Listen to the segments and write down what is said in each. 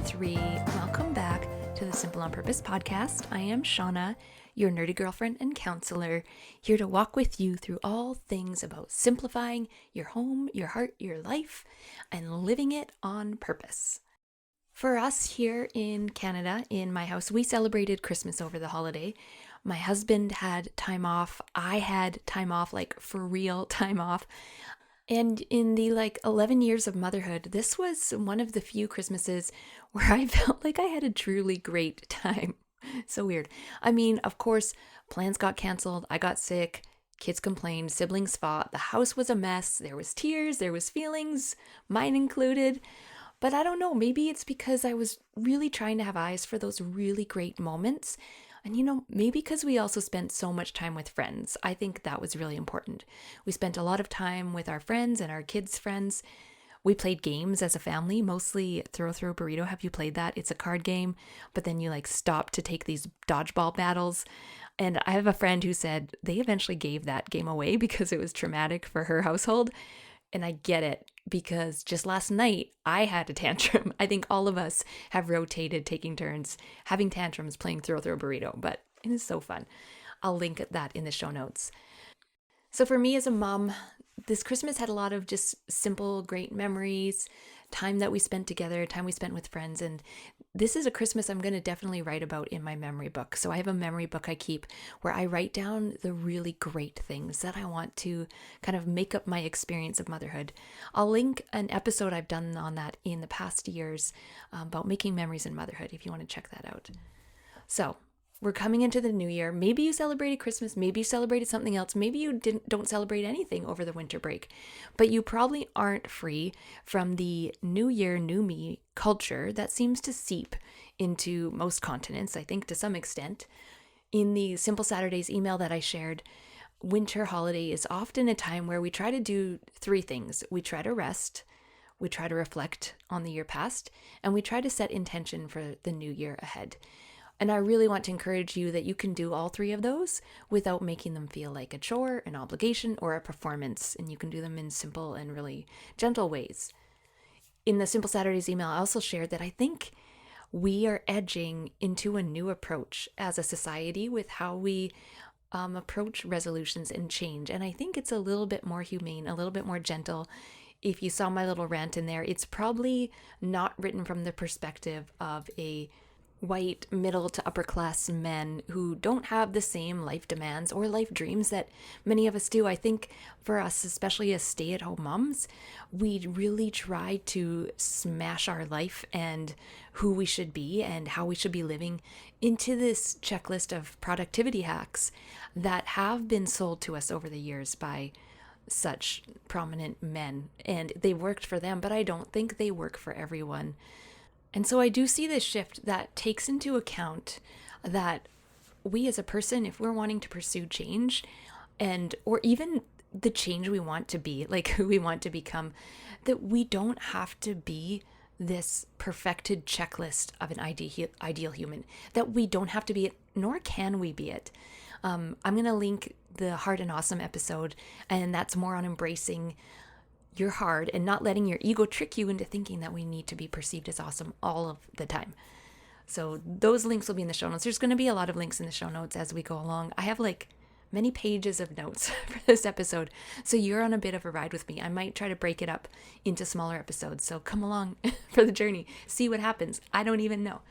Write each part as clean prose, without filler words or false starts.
1, 2, 3. Welcome back to the Simple on Purpose podcast. I am Shauna, your nerdy girlfriend and counselor, here to walk with you through all things about simplifying your home, your heart, your life, and living it on purpose. For us here in Canada, in my house, we celebrated Christmas over the holiday. My husband had time off. I had time off, like for real time off. And in the 11 years of motherhood, this was one of the few Christmases where I felt like I had a truly great time. So weird. I mean, of course, plans got canceled. I got sick. Kids complained. Siblings fought. The house was a mess. There was tears. There was feelings, mine included. But I don't know. Maybe it's because I was really trying to have eyes for those really great moments. And maybe because we also spent so much time with friends. I think that was really important. We spent a lot of time with our friends and our kids' friends. We played games as a family, mostly Throw Burrito. Have you played that? It's a card game, but then you stop to take these dodgeball battles. And I have a friend who said they eventually gave that game away because it was traumatic for her household. And I get it, because just last night I had a tantrum. I think all of us have rotated taking turns having tantrums playing Throw Burrito, but it is so fun. I'll link that in the show notes. So for me as a mom, this Christmas had a lot of just simple, great memories, time that we spent together, time we spent with friends. And this is a Christmas I'm going to definitely write about in my memory book. So I have a memory book I keep where I write down the really great things that I want to kind of make up my experience of motherhood. I'll link an episode I've done on that in the past years about making memories in motherhood if you want to check that out. So we're coming into the new year. Maybe you celebrated Christmas. Maybe you celebrated something else. Maybe you don't celebrate anything over the winter break. But you probably aren't free from the new year, new me culture that seems to seep into most continents, I think to some extent. In the Simple Saturdays email that I shared, winter holiday is often a time where we try to do three things. We try to rest, we try to reflect on the year past, and we try to set intention for the new year ahead. And I really want to encourage you that you can do all three of those without making them feel like a chore, an obligation, or a performance. And you can do them in simple and really gentle ways. In the Simple Saturdays email, I also shared that I think we are edging into a new approach as a society with how we approach resolutions and change. And I think it's a little bit more humane, a little bit more gentle. If you saw my little rant in there, it's probably not written from the perspective of a white middle to upper class men who don't have the same life demands or life dreams that many of us do. I think for us, especially as stay-at-home moms, we really try to smash our life and who we should be and how we should be living into this checklist of productivity hacks that have been sold to us over the years by such prominent men. And they worked for them, but I don't think they work for everyone. And so I do see this shift that takes into account that we as a person, if we're wanting to pursue change or even the change we want to be, like who we want to become, that we don't have to be this perfected checklist of an ideal human, that we don't have to be it, nor can we be it. I'm going to link the Hard and Awesome episode, and that's more on embracing your hard and not letting your ego trick you into thinking that we need to be perceived as awesome all of the time. So those links will be in the show notes. There's going to be a lot of links in the show notes as we go along. I have many pages of notes for this episode, so you're on a bit of a ride with me. I might try to break it up into smaller episodes, so come along for the journey. See what happens. I don't even know.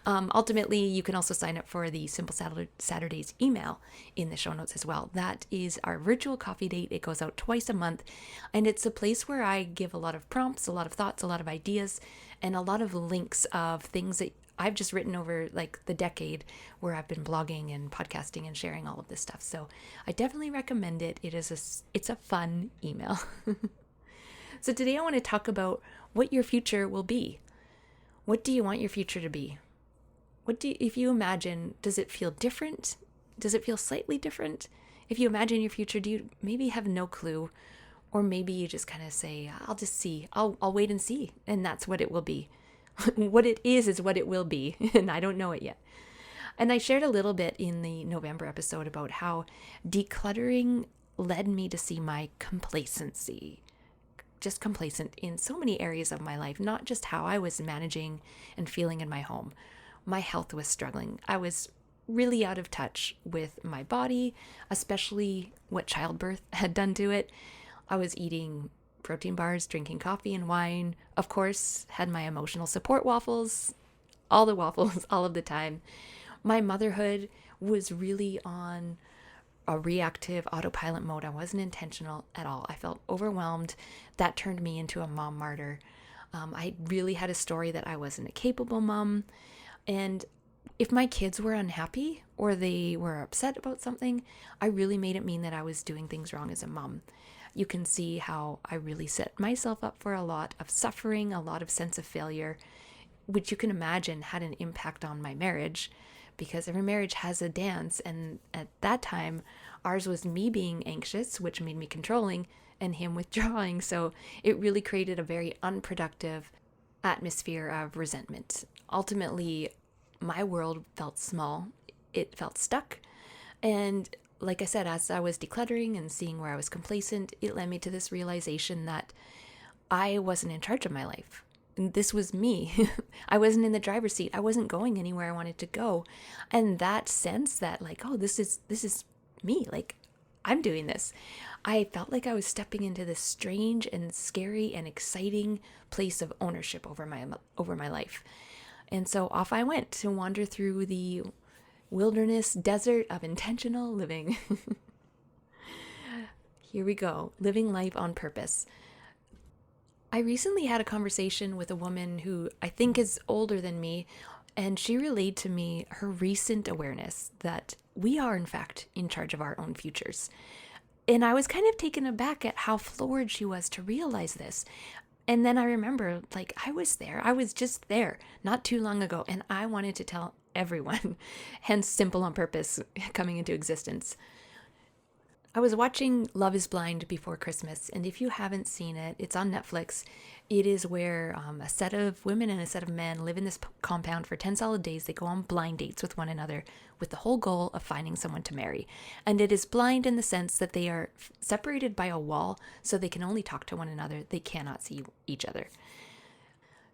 Ultimately, you can also sign up for the Simple Saturdays email in the show notes as well. That is our virtual coffee date. It goes out twice a month, and it's a place where I give a lot of prompts, a lot of thoughts, a lot of ideas, and a lot of links of things that I've just written over the decade where I've been blogging and podcasting and sharing all of this stuff. So I definitely recommend it. It's a fun email. So today I want to talk about what your future will be. What do you want your future to be? If you imagine, does it feel different? Does it feel slightly different? If you imagine your future, do you maybe have no clue? Or maybe you just kind of say, I'll just see. I'll wait and see. And that's what it will be. What it is what it will be. And I don't know it yet. And I shared a little bit in the November episode about how decluttering led me to see my complacency. just complacent in so many areas of my life, not just how I was managing and feeling in my home. My health was struggling. I was really out of touch with my body, especially what childbirth had done to it. I was eating protein bars, drinking coffee and wine, of course, had my emotional support waffles, all the waffles, all of the time. My motherhood was really on a reactive autopilot mode. I wasn't intentional at all. I felt overwhelmed. That turned me into a mom martyr. I really had a story that I wasn't a capable mom. And if my kids were unhappy or they were upset about something, I really made it mean that I was doing things wrong as a mom. You can see how I really set myself up for a lot of suffering, a lot of sense of failure, which you can imagine had an impact on my marriage, because every marriage has a dance. And at that time, ours was me being anxious, which made me controlling, and him withdrawing. So it really created a very unproductive atmosphere of resentment. Ultimately, my world felt small. It felt stuck. And like I said, as I was decluttering and seeing where I was complacent, it led me to this realization that I wasn't in charge of my life. This was me. I wasn't in the driver's seat. I wasn't going anywhere I wanted to go. And that sense that like, oh, this is me. Like, I'm doing this. I felt like I was stepping into this strange and scary and exciting place of ownership over my life. And so off I went to wander through the wilderness desert of intentional living. Here we go, living life on purpose. I recently had a conversation with a woman who I think is older than me, and she relayed to me her recent awareness that we are, in fact, in charge of our own futures. And I was kind of taken aback at how floored she was to realize this. And then I remember, like, I was there. I was just there not too long ago, and I wanted to tell everyone, hence Simple on Purpose coming into existence. I was watching Love is Blind before Christmas, and if you haven't seen it, it's on Netflix. It is where a set of women and a set of men live in this compound for 10 solid days. They go on blind dates with one another with the whole goal of finding someone to marry. And it is blind in the sense that they are separated by a wall, so they can only talk to one another. They cannot see each other.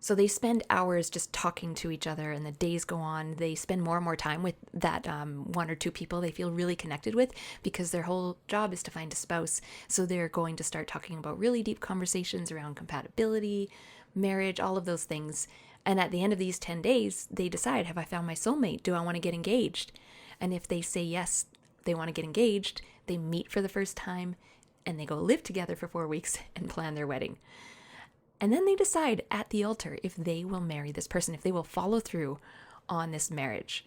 So they spend hours just talking to each other, and the days go on. They spend more and more time with that one or two people they feel really connected with, because their whole job is to find a spouse. So they're going to start talking about really deep conversations around compatibility, marriage, all of those things. And at the end of these 10 days, they decide, have I found my soulmate? Do I want to get engaged? And if they say yes, they want to get engaged, they meet for the first time, and they go live together for 4 weeks and plan their wedding. And then they decide at the altar if they will marry this person, if they will follow through on this marriage.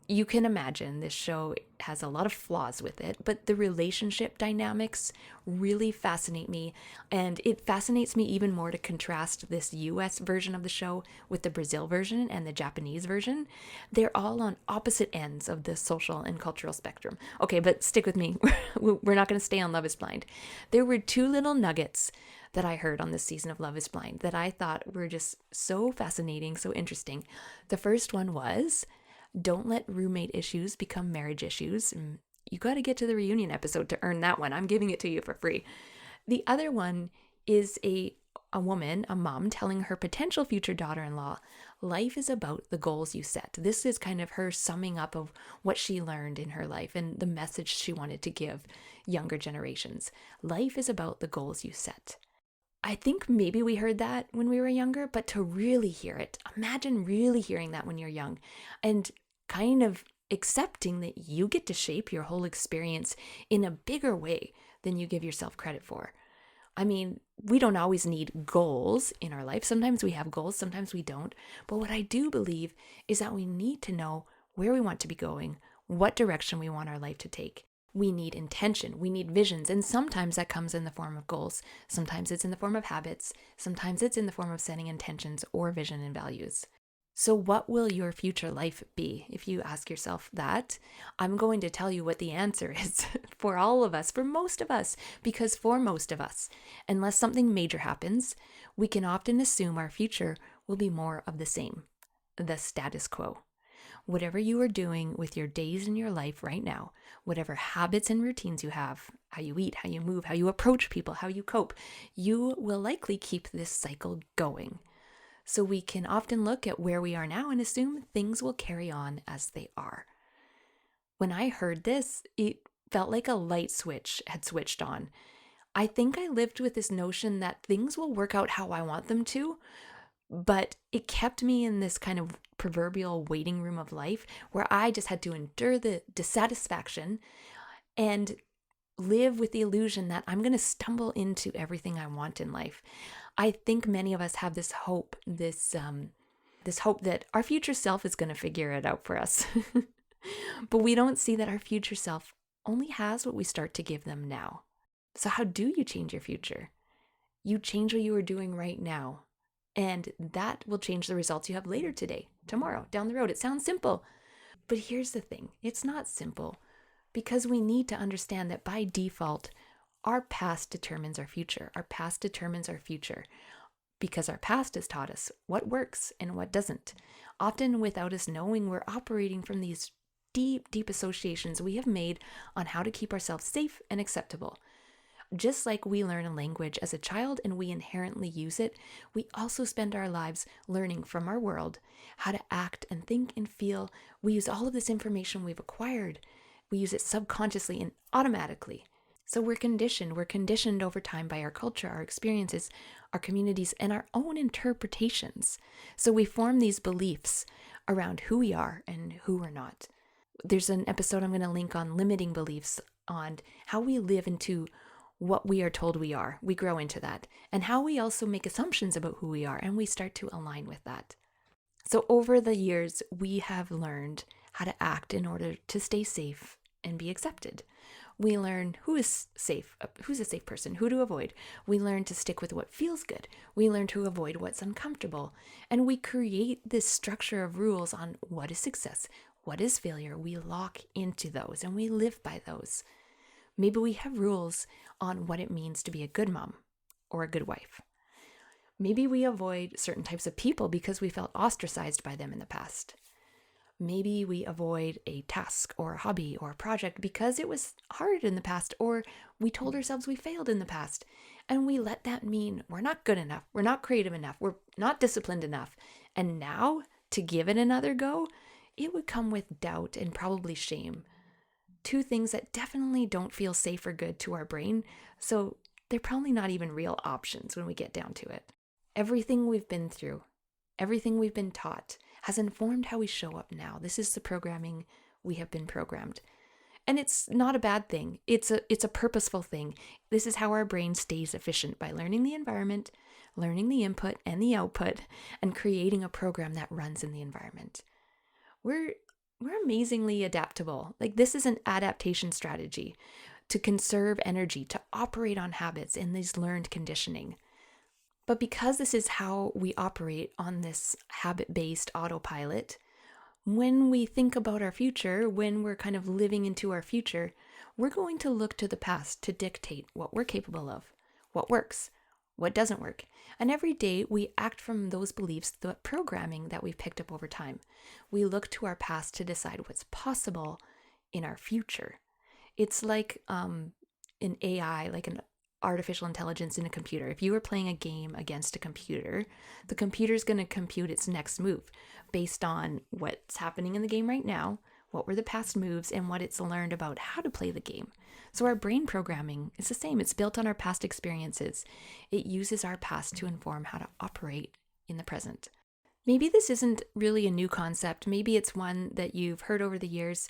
You can imagine this show has a lot of flaws with it, but the relationship dynamics really fascinate me. And it fascinates me even more to contrast this US version of the show with the Brazil version and the Japanese version. They're all on opposite ends of the social and cultural spectrum. Okay, but stick with me. We're not going to stay on Love is Blind. There were two little nuggets that I heard on this season of Love is Blind that I thought were just so fascinating, so interesting. The first one was, don't let roommate issues become marriage issues. And you got to get to the reunion episode to earn that one. I'm giving it to you for free. The other one is a woman, a mom, telling her potential future daughter-in-law, life is about the goals you set. This is kind of her summing up of what she learned in her life and the message she wanted to give younger generations. Life is about the goals you set. I think maybe we heard that when we were younger, but to really hear it, imagine really hearing that when you're young and kind of accepting that you get to shape your whole experience in a bigger way than you give yourself credit for. I mean, we don't always need goals in our life. Sometimes we have goals, sometimes we don't. But what I do believe is that we need to know where we want to be going, what direction we want our life to take. We need intention, we need visions, and sometimes that comes in the form of goals. Sometimes it's in the form of habits. Sometimes it's in the form of setting intentions or vision and values. So what will your future life be? If you ask yourself that, I'm going to tell you what the answer is for all of us, for most of us, because for most of us, unless something major happens, we can often assume our future will be more of the same, the status quo. whatever you are doing with your days in your life right now, whatever habits and routines you have, how you eat, how you move, how you approach people, how you cope, you will likely keep this cycle going. So we can often look at where we are now and assume things will carry on as they are. When I heard this, it felt like a light switch had switched on. I think I lived with this notion that things will work out how I want them to, but it kept me in this kind of proverbial waiting room of life where I just had to endure the dissatisfaction and live with the illusion that I'm going to stumble into everything I want in life. I think many of us have this hope, this hope that our future self is going to figure it out for us. But we don't see that our future self only has what we start to give them now. So how do you change your future? You change what you are doing right now, and that will change the results you have later today, tomorrow, down the road. It sounds simple, but here's the thing. It's not simple because we need to understand that by default, our past determines our future. Our past determines our future because our past has taught us what works and what doesn't. Often without us knowing, we're operating from these deep associations we have made on how to keep ourselves safe and acceptable. Just like we learn a language as a child and we inherently use it, we also spend our lives learning from our world how to act and think and feel. We use all of this information we've acquired. We use it subconsciously and automatically. So we're conditioned over time by our culture, our experiences, our communities, and our own interpretations. So we form these beliefs around who we are and who we're not. There's an episode I'm going to link on limiting beliefs, on how we live into what we are told we are. We grow into that, and how we also make assumptions about who we are, and we start to align with that. So over the years, we have learned how to act in order to stay safe and be accepted. We learn who is safe, who's a safe person, who to avoid. We learn to stick with what feels good. We learn to avoid what's uncomfortable. And we create this structure of rules on what is success, what is failure. We lock into those and we live by those. Maybe we have rules on what it means to be a good mom or a good wife. Maybe we avoid certain types of people because we felt ostracized by them in the past. Maybe we avoid a task or a hobby or a project because it was hard in the past, or we told ourselves we failed in the past. And we let that mean we're not good enough, we're not creative enough, we're not disciplined enough. And now to give it another go, it would come with doubt and probably shame. Two things that definitely don't feel safe or good to our brain, so they're probably not even real options when we get down to it. Everything we've been through, everything we've been taught has informed how we show up now. This is the programming we have been programmed. And it's not a bad thing. It's a purposeful thing. This is how our brain stays efficient, by learning the environment, learning the input and the output, and creating a program that runs in the environment. We're amazingly adaptable. Like, this is an adaptation strategy to conserve energy, to operate on habits and these learned conditioning. But because this is how we operate on this habit-based autopilot, when we think about our future, when we're kind of living into our future, we're going to look to the past to dictate what we're capable of, what works, what doesn't work. And every day we act from those beliefs, the programming that we've picked up over time. We look to our past to decide what's possible in our future. It's like an AI, like an artificial intelligence in a computer. If you were playing a game against a computer, the computer's going to compute its next move based on what's happening in the game right now, what were the past moves, and what it's learned about how to play the game. So our brain programming is the same. It's built on our past experiences. It uses our past to inform how to operate in the present. Maybe this isn't really a new concept. Maybe it's one that you've heard over the years,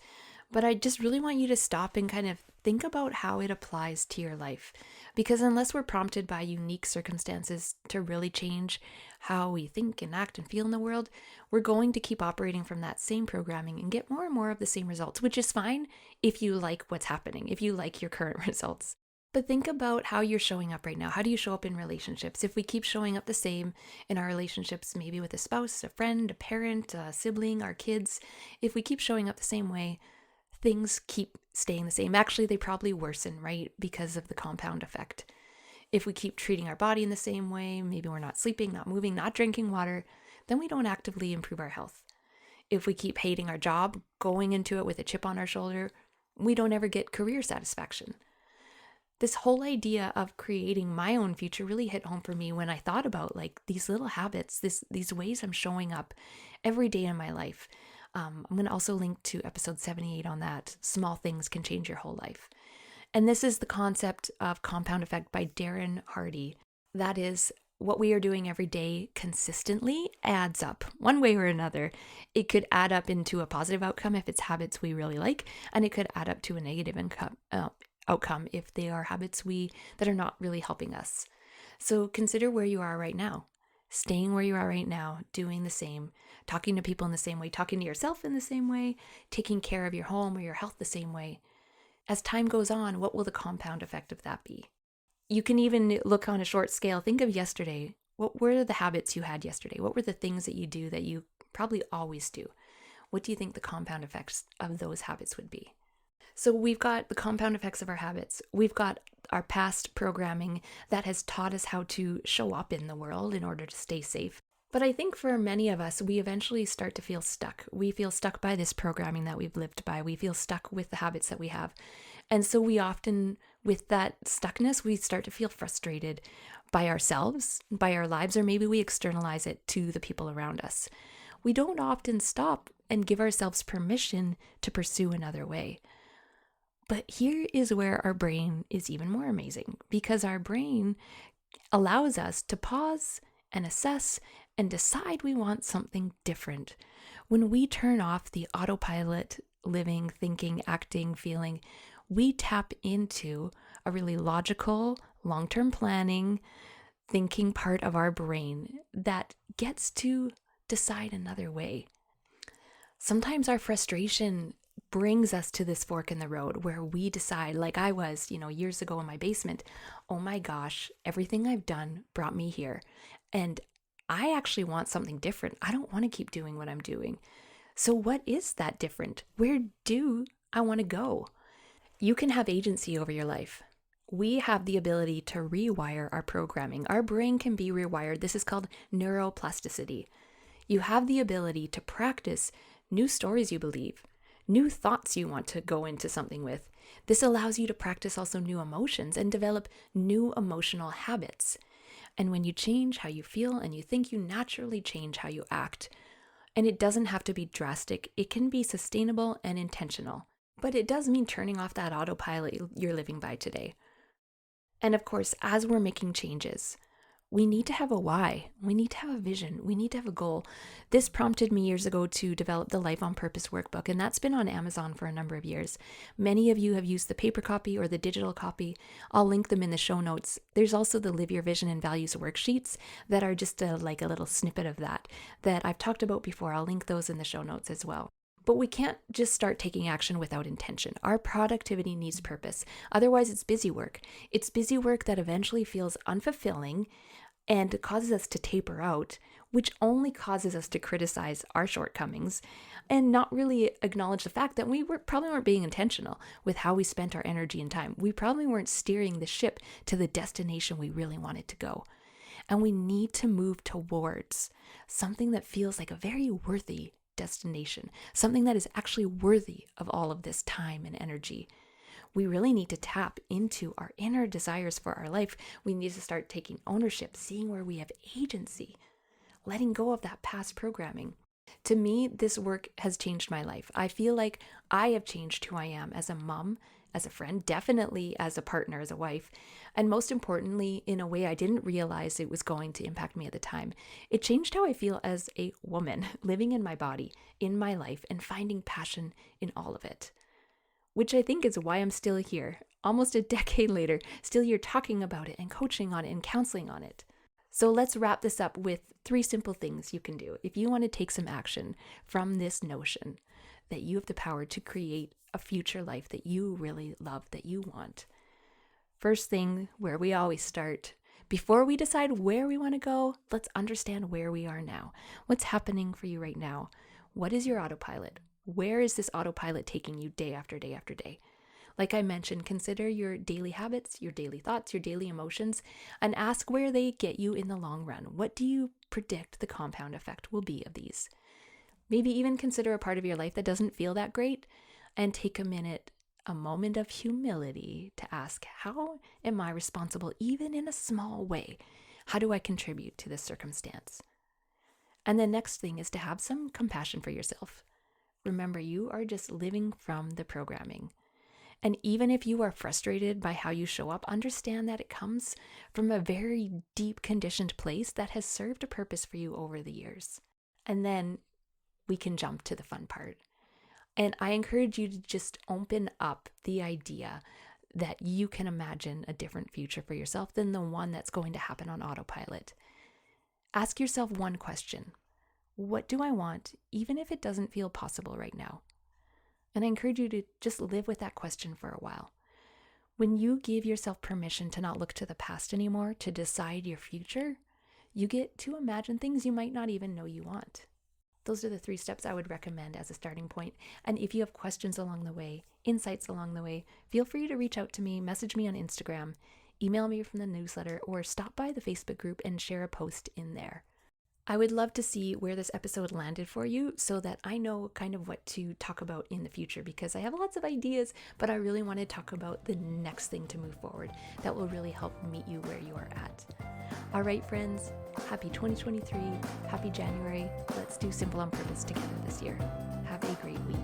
but I just really want you to stop and kind of think about how it applies to your life. Because unless we're prompted by unique circumstances to really change how we think and act and feel in the world, we're going to keep operating from that same programming and get more and more of the same results, which is fine if you like what's happening, if you like your current results. But think about how you're showing up right now. How do you show up in relationships? If we keep showing up the same in our relationships, maybe with a spouse, a friend, a parent, a sibling, our kids, if we keep showing up the same way, things keep staying the same. Actually, they probably worsen, right? Because of the compound effect. If we keep treating our body in the same way, maybe we're not sleeping, not moving, not drinking water, then we don't actively improve our health. If we keep hating our job, going into it with a chip on our shoulder, we don't ever get career satisfaction. This whole idea of creating my own future really hit home for me when I thought about like these little habits, these ways I'm showing up every day in my life. I'm going to also link to episode 78 on that. Small things can change your whole life. And this is the concept of compound effect by Darren Hardy. That is, what we are doing every day consistently adds up one way or another. It could add up into a positive outcome if it's habits we really like, and it could add up to a negative outcome if they are habits that are not really helping us. So consider where you are right now. Staying where you are right now, doing the same, talking to people in the same way, talking to yourself in the same way, taking care of your home or your health the same way. As time goes on, what will the compound effect of that be? You can even look on a short scale. Think of yesterday. What were the habits you had yesterday? What were the things that you do that you probably always do? What do you think the compound effects of those habits would be? So we've got the compound effects of our habits. We've got our past programming that has taught us how to show up in the world in order to stay safe. But I think for many of us, we eventually start to feel stuck. We feel stuck by this programming that we've lived by. We feel stuck with the habits that we have. And so we often, with that stuckness, we start to feel frustrated by ourselves, by our lives, or maybe we externalize it to the people around us. We don't often stop and give ourselves permission to pursue another way. But here is where our brain is even more amazing, because our brain allows us to pause and assess and decide we want something different. When we turn off the autopilot living, thinking, acting, feeling, we tap into a really logical, long-term planning, thinking part of our brain that gets to decide another way. Sometimes our frustration brings us to this fork in the road where we decide, like I was, years ago in my basement, oh my gosh, everything I've done brought me here. And I actually want something different. I don't want to keep doing what I'm doing. So what is that different? Where do I want to go? You can have agency over your life. We have the ability to rewire our programming. Our brain can be rewired. This is called neuroplasticity. You have the ability to practice new stories you believe, new thoughts you want to go into something with. This allows you to practice also new emotions and develop new emotional habits. And when you change how you feel and you think, you naturally change how you act. And it doesn't have to be drastic. It can be sustainable and intentional. But it does mean turning off that autopilot you're living by today. And of course, as we're making changes, we need to have a why. We need to have a vision. We need to have a goal. This prompted me years ago to develop the Life on Purpose workbook, and that's been on Amazon for a number of years. Many of you have used the paper copy or the digital copy. I'll link them in the show notes. There's also the Live Your Vision and Values worksheets that are just like a little snippet of that I've talked about before. I'll link those in the show notes as well. But we can't just start taking action without intention. Our productivity needs purpose. Otherwise, it's busy work. It's busy work that eventually feels unfulfilling and causes us to taper out, which only causes us to criticize our shortcomings and not really acknowledge the fact that we probably weren't being intentional with how we spent our energy and time. We probably weren't steering the ship to the destination we really wanted to go. And we need to move towards something that feels like a very worthy destination, something that is actually worthy of all of this time and energy. We really need to tap into our inner desires for our life. We need to start taking ownership, seeing where we have agency, letting go of that past programming. To me, this work has changed my life. I feel like I have changed who I am as a mom, as a friend, definitely as a partner, as a wife, and most importantly, in a way I didn't realize it was going to impact me at the time. It changed how I feel as a woman, living in my body, in my life, and finding passion in all of it. Which I think is why I'm still here, almost a decade later, still here talking about it and coaching on it and counseling on it. So let's wrap this up with 3 simple things you can do if you want to take some action from this notion that you have the power to create a future life that you really love, that you want. First thing, where we always start, before we decide where we want to go, let's understand where we are now. What's happening for you right now? What is your autopilot? Where is this autopilot taking you day after day after day? Like I mentioned, consider your daily habits, your daily thoughts, your daily emotions, and ask where they get you in the long run. What do you predict the compound effect will be of these? Maybe even consider a part of your life that doesn't feel that great and take a moment of humility to ask, how am I responsible, even in a small way? How do I contribute to this circumstance? And the next thing is to have some compassion for yourself. Remember, you are just living from the programming. And even if you are frustrated by how you show up, understand that it comes from a very deep conditioned place that has served a purpose for you over the years. And then we can jump to the fun part. And I encourage you to just open up the idea that you can imagine a different future for yourself than the one that's going to happen on autopilot. Ask yourself one question. What do I want, even if it doesn't feel possible right now? And I encourage you to just live with that question for a while. When you give yourself permission to not look to the past anymore, to decide your future, you get to imagine things you might not even know you want. Those are the 3 steps I would recommend as a starting point. And if you have questions along the way, insights along the way, feel free to reach out to me, message me on Instagram, email me from the newsletter, or stop by the Facebook group and share a post in there. I would love to see where this episode landed for you so that I know kind of what to talk about in the future, because I have lots of ideas, but I really want to talk about the next thing to move forward that will really help meet you where you are at. All right, friends, happy 2023, happy January. Let's do Simple on Purpose together this year. Have a great week.